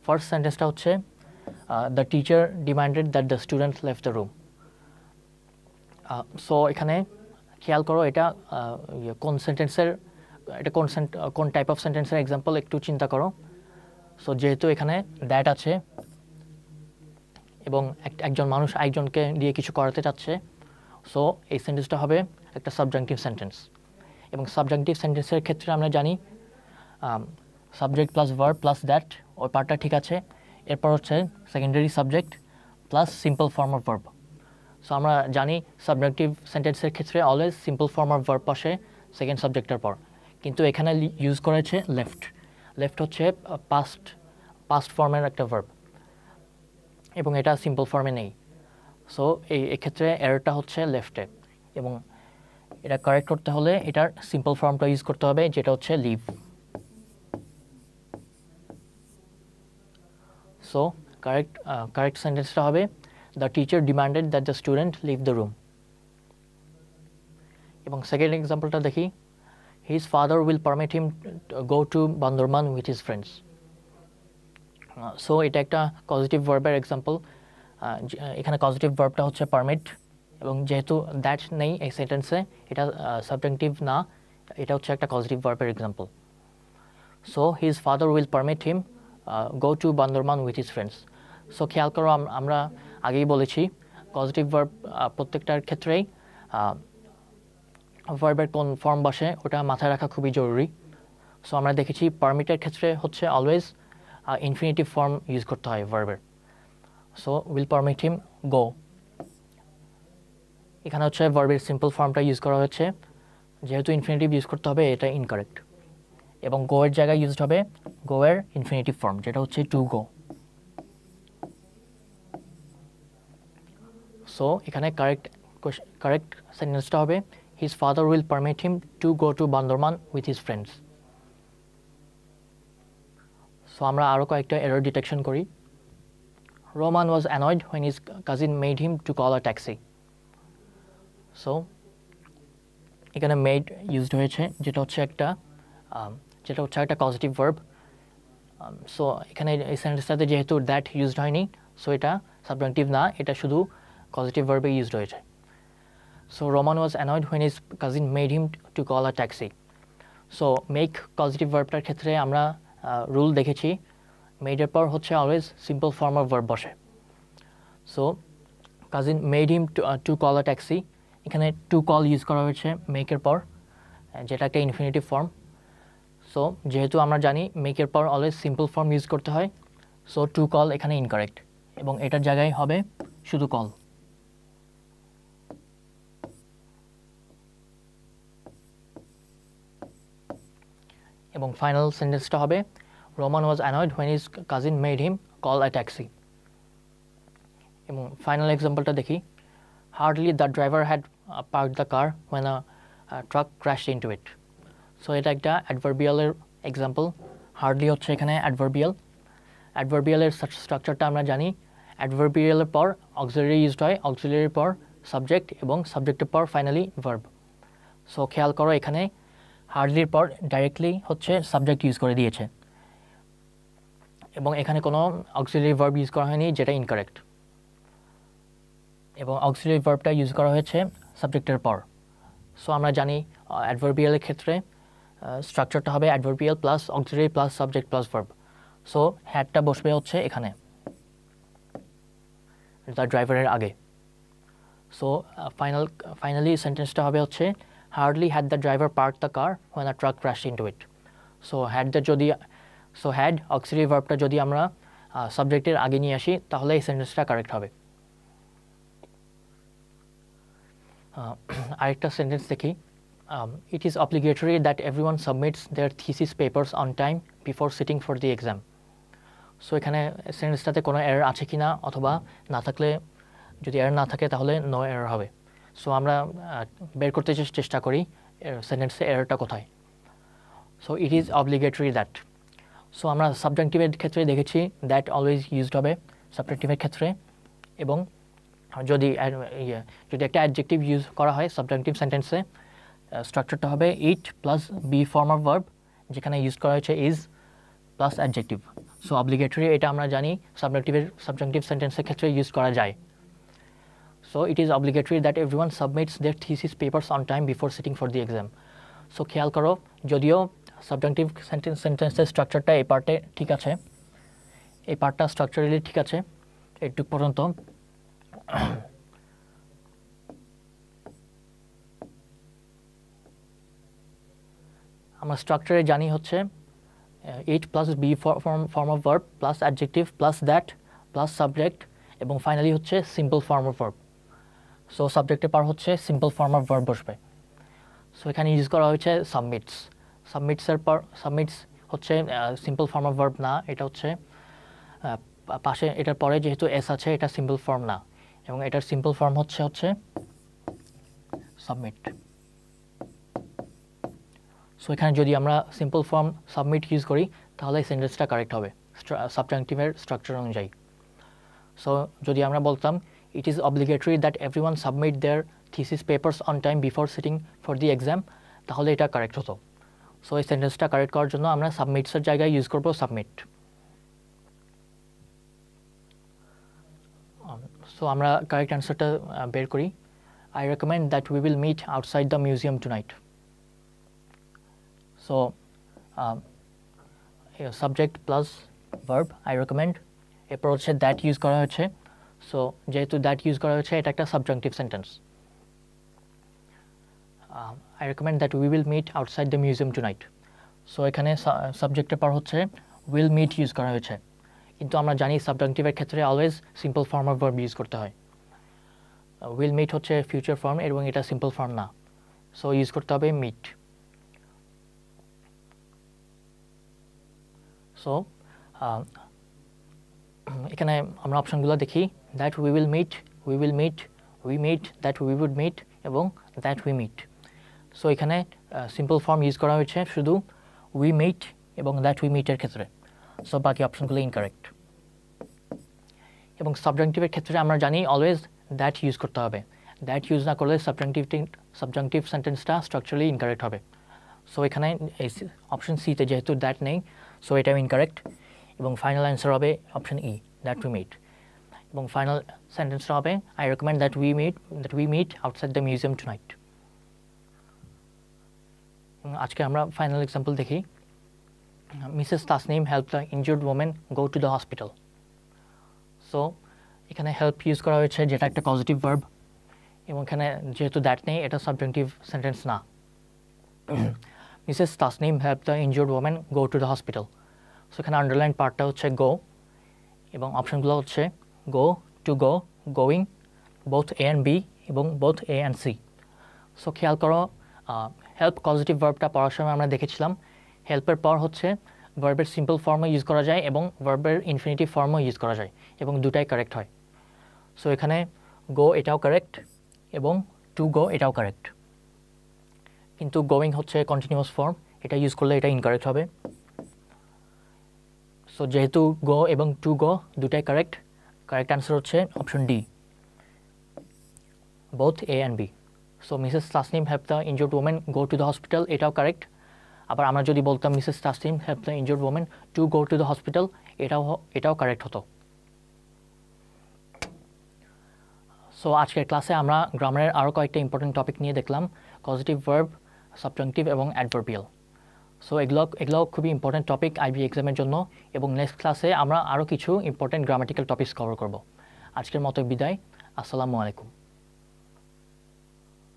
ফার্স্ট সেন্টেন্সটা হচ্ছে the teacher demanded that the student left the room. So এখানে খেয়াল করো, এটা কোন সেন্টেন্সের, এটা কোন টাইপ অফ সেন্টেন্সের এক্সাম্পল একটু চিন্তা করো। সো যেহেতু এখানে দ্যাট আছে, এবং একজন মানুষ একজনকে দিয়ে কিছু করাতে চাচ্ছে, সো এই সেন্টেন্সটা হবে একটা সাবজাংটিভ সেন্টেন্স। এবং সাবজাংটিভ সেন্টেন্সের ক্ষেত্রে আমরা জানি subject plus verb plus that, ওই পার্টটা ঠিক আছে। এরপর হচ্ছে secondary subject plus simple form of verb. So আমরা জানি সাবজাংটিভ সেন্টেন্সের ক্ষেত্রে always simple form of verb আসে সেকেন্ড সাবজেক্টের পর, কিন্তু এখানে ইউজ করেছে লেফট হচ্ছে পাস্ট ফর্মের একটা ভার্ব, এবং এটা সিম্পল ফর্মে নেই। সো এক্ষেত্রে এররটা হচ্ছে লেফটে, এবং এটা কারেক্ট করতে হলে এটার সিম্পল ফর্মটা ইউজ করতে হবে, যেটা হচ্ছে লিভ। সো কারেক্ট সেন্টেন্সটা হবে the teacher demanded that the student leave the room. এবং সেকেন্ড এক্সাম্পলটা দেখি। His father will permit him go to Bandarban with his friends. So এটা একটা পজিটিভ ভার্বের এক্সাম্পল। এখানে পজিটিভ ভার্বটা হচ্ছে পারমিট, এবং যেহেতু দ্যাট নেই এই সেন্টেন্সে, এটা সাবজেক্টিভ না, এটা হচ্ছে একটা পজিটিভ ভার্বের example. So his father will permit him go to Bandarban with his friends. So খেয়াল করো, আমরা আগেই বলেছি পজিটিভ ভার্ব প্রত্যেকটার ক্ষেত্রেই ভার্বের কোন ফর্ম বসে ওটা মাথায় রাখা খুবই জরুরি। সো আমরা দেখেছি পারমিটের ক্ষেত্রে হচ্ছে অলওয়েজ ইনফিনিটিভ ফর্ম ইউজ করতে হয় ভার্বের। সো উইল পারমিট হিম গো, এখানে হচ্ছে ভার্বের সিম্পল ফর্মটা ইউজ করা হয়েছে, যেহেতু ইনফিনিটিভ ইউজ করতে হবে, এটা ইনকারেক্ট। এবং গো এর জায়গায় ইউজড হবে গো এর ইনফিনিটিভ ফর্ম, যেটা হচ্ছে টু গো। সো এখানে কারেক্ট সেন্টেন্সটা হবে his father will permit him to go to Bandarban with his friends. So আমরা আরও কয়েকটা এরর ডিটেকশন করি। Roman was annoyed when his cousin made him to call a taxi. So এখানে made used হয়েছে যেটা হচ্ছে একটা causative verb. So এখানে এই সেন্টেন্সটাতে যেহেতু that used হয়নি, so এটা subjunctive না, এটা শুধু causative verb used হয়েছে. So Roman was annoyed when his cousin made him to call a taxi. So make causative verbটার ক্ষেত্রে আমরা রুল দেখেছি, made এর পর হচ্ছে always simple form of verb বসে. So cousin made him to call a taxi, এখানে to call use করা হয়েছে make এর পর, যেটা একটা ইনফিনিটিভ ফর্ম. সো যেহেতু আমরা জানি make এর পর অলওয়েজ সিম্পল ফর্ম ইউজ করতে হয়, সো to call এখানে ইনকারেক্ট এবং এটার জায়গায় হবে শুধু কল. এবং ফাইনাল সেন্টেন্সটা হবে Roman was annoyed when his cousin made him call a taxi. এবং ফাইনাল এক্সাম্পলটা দেখি. Hardly the driver had parked the car when a truck crashed into it. So এটা একটা অ্যাডভার্বিয়ালের এক্সাম্পল. হার্ডলি হচ্ছে এখানে অ্যাডভার্বিয়ালের স্ট্রাকচারটা আমরা জানি. অ্যাডভার্বিয়ালের পর অক্সিলারি ইউজড হয়, অক্সিলারির পর সাবজেক্ট এবং সাবজেক্টের পর ফাইনালি ভার্ব. সো খেয়াল করো এখানে হার্ডলির পর ডাইরেক্টলি হচ্ছে সাবজেক্ট ইউজ করে দিয়েছে এবং এখানে কোনো অক্সিলারি ভার্ব ইউজ করা হয়নি, যেটা ইনকারেক্ট. এবং অক্সিলারি ভার্বটা ইউজ করা হয়েছে সাবজেক্টের পর. সো আমরা জানি অ্যাডভার্বিয়ালের ক্ষেত্রে স্ট্রাকচারটা হবে adverbial plus auxiliary plus subject plus verb. So হ্যাডটা বসবে হচ্ছে এখানে দ্য ড্রাইভারের আগে. সো ফাইনালি সেন্টেন্সটা হবে হচ্ছে hardly had the driver park the car when a truck crash into it. So had auxiliary ভার্বটা যদি আমরা সাবজেক্টের আগে নিয়ে আসি তাহলে এই সেন্টেন্সটা কারেক্ট হবে. আরেকটা সেন্টেন্স দেখি. It is obligatory that everyone submits their thesis papers on time before sitting for the exam. So এখানে সেন্টেন্সটাতে কোনো এরর আছে কি না, অথবা না থাকলে, যদি এরর না থাকে তাহলে নো এরর হবে. সো আমরা বের করতে চেষ্টা করি সেন্টেন্সে এররটা কোথায়. So it is obligatory that. So আমরা সাবজাংটিভের ক্ষেত্রে দেখেছি দ্যাট অলওয়েজ ইউজড হবে সাবজেক্টিভের ক্ষেত্রে, এবং যদি একটা অ্যাডজেক্টিভ ইউজ করা হয় সাবজাংটিভ সেন্টেন্সে, স্ট্রাকচারটা হবে it plus be form of verb, যেখানে ইউজ করা হয়েছে is plus adjective. So obligatory এটা আমরা জানি সাবজাংটিভ সেন্টেন্সের ক্ষেত্রে ইউজ করা যায়. So it is obligatory that everyone submits their thesis papers on time before sitting for the exam. So খেয়াল করো, যদিও সাবজাংটিভ সেন্টেন্সের স্ট্রাকচারটা এই পার্টে ঠিক আছে, এই পার্টটা স্ট্রাকচারালি ঠিক আছে এটুক পর্যন্ত, আমরা স্ট্রাকচারে জানি হচ্ছে it plus be form of verb plus adjective plus that plus subject এবং ফাইনালি হচ্ছে simple form of verb. So সাবজেক্টের পর হচ্ছে সিম্পল ফর্ম অফ ভার্ব বসবে. সো এখানে ইউজ করা হয়েছে সাবমিটস. সাবমিটস হচ্ছে সিম্পল ফর্ম অফ ভার্ব না, এটা হচ্ছে পাশে এটার পরে যেহেতু এস আছে এটা সিম্পল ফর্ম না, এবং এটার সিম্পল ফর্ম হচ্ছে সাবমিট. সো এখানে যদি আমরা সিম্পল ফর্ম সাবমিট ইউজ করি তাহলে এই সেন্টেন্সটা কারেক্ট হবে সাবজাংটিভের স্ট্রাকচার অনুযায়ী. সো যদি আমরা বলতাম it is obligatory that everyone submit their thesis papers on time before sitting for the exam, তাহলে এটা কারেক্ট হতো. সো এই সেন্টেন্সটা কারেক্ট করার জন্য আমরা সাবমিটসের জায়গায় ইউজ করবো সাবমিট. সো আমরা কারেক্ট অ্যান্সারটা বের করি. I recommend that we will meet outside the museum tonight. So subject plus verb I recommend, এরপর হচ্ছে দ্যাট ইউজ করা হয়েছে. সো যেহেতু দ্যাট ইউজ করা হয়েছে এটা একটা subjunctive sentence. I recommend that we will meet outside the museum tonight. So এখানে সাবজেক্টের পর হচ্ছে উইল মিট ইউজ করা হয়েছে, কিন্তু আমরা জানি সাবজাংটিভের ক্ষেত্রে always simple form of verb use করতে হয়. উইল মিট হচ্ছে ফিউচার ফর্ম এবং এটা সিম্পল ফর্ম না, সো ইউজ করতে হবে মিট. সো এখানে আমরা অপশনগুলো দেখি. That we will meet, we will meet, we meet, that we would meet এবং দ্যাট উই মিট. সো এখানে সিম্পল ফর্ম ইউজ করা হয়েছে শুধু উই মিট এবং দ্যাট উই মিটের ক্ষেত্রে. সো বাকি অপশনগুলো ইনকারেক্ট. এবং সাবজাংটিভের ক্ষেত্রে আমরা জানি অলওয়েজ দ্যাট ইউজ করতে হবে, দ্যাট ইউজ না করলে সাবজাংটিভ সেন্টেন্সটা স্ট্রাকচারালি ইনকারেক্ট হবে। সো এখানে এই অপশন সিতে যেহেতু দ্যাট নেই, সো এটাও ইনকারেক্ট, এবং ফাইনাল অ্যান্সার হবে option E, that we meet. এবং ফাইনাল সেন্টেন্সটা হবে I recommend that we meet outside the museum tonight. আজকে আমরা ফাইনাল এক্সাম্পল দেখি। Mrs Tasnim help the injured women go to the hospital. So এখানে হেল্প ইউজ করা হয়েছে, যেটা একটা পজিটিভ ভার্ব, এবং এখানে যেহেতু দ্যাট নেই, এটা সাবজাংটিভ সেন্টেন্স না। Mrs Tasnim help the injured women go to the hospital. So এখানে আন্ডারলাইন পার্টটা হচ্ছে গো, এবং অপশনগুলো হচ্ছে go, to go, going, both A and B এবং both A and C. So খেয়াল করো, হেল্প পজিটিভ ভার্বটা পড়ার সময় আমরা দেখেছিলাম হেল্পের পর হচ্ছে ভার্বের সিম্পল ফর্মও ইউজ করা যায় এবং ভার্বের ইনফিনিটিভ ফর্মও ইউজ করা যায়, এবং দুটাই কারেক্ট হয়। সো এখানে গো এটাও কারেক্ট এবং টু গো এটাও কারেক্ট, কিন্তু গোয়িং হচ্ছে কন্টিনিউয়াস ফর্ম, এটা ইউজ করলে এটা ইনকারেক্ট হবে। সো যেহেতু গো এবং টু গো দুটাই কারেক্ট, কারেক্ট অ্যান্সার হচ্ছে option D, both A and B. So Mrs Tasnim help the injured women go to the hospital, এটাও কারেক্ট। আবার আমরা যদি বলতাম Mrs Tasnim help the injured women to go to the hospital, এটাও correct হতো। সো আজকের ক্লাসে আমরা গ্রামারের আরও কয়েকটা ইম্পর্টেন্ট টপিক নিয়ে দেখলাম, পজিটিভ ভার্ব, সাবজাংটিভ এবং অ্যাডভার্বিয়াল। সো এগুলো খুবই ইম্পর্টেন্ট টপিক আইবিএ এক্সামের জন্য, এবং নেক্সট ক্লাসে আমরা আরও কিছু ইম্পর্টেন্ট গ্রামাটিক্যাল টপিকস কভার করব। আজকের মতো বিদায়, আসসালামু আলাইকুম।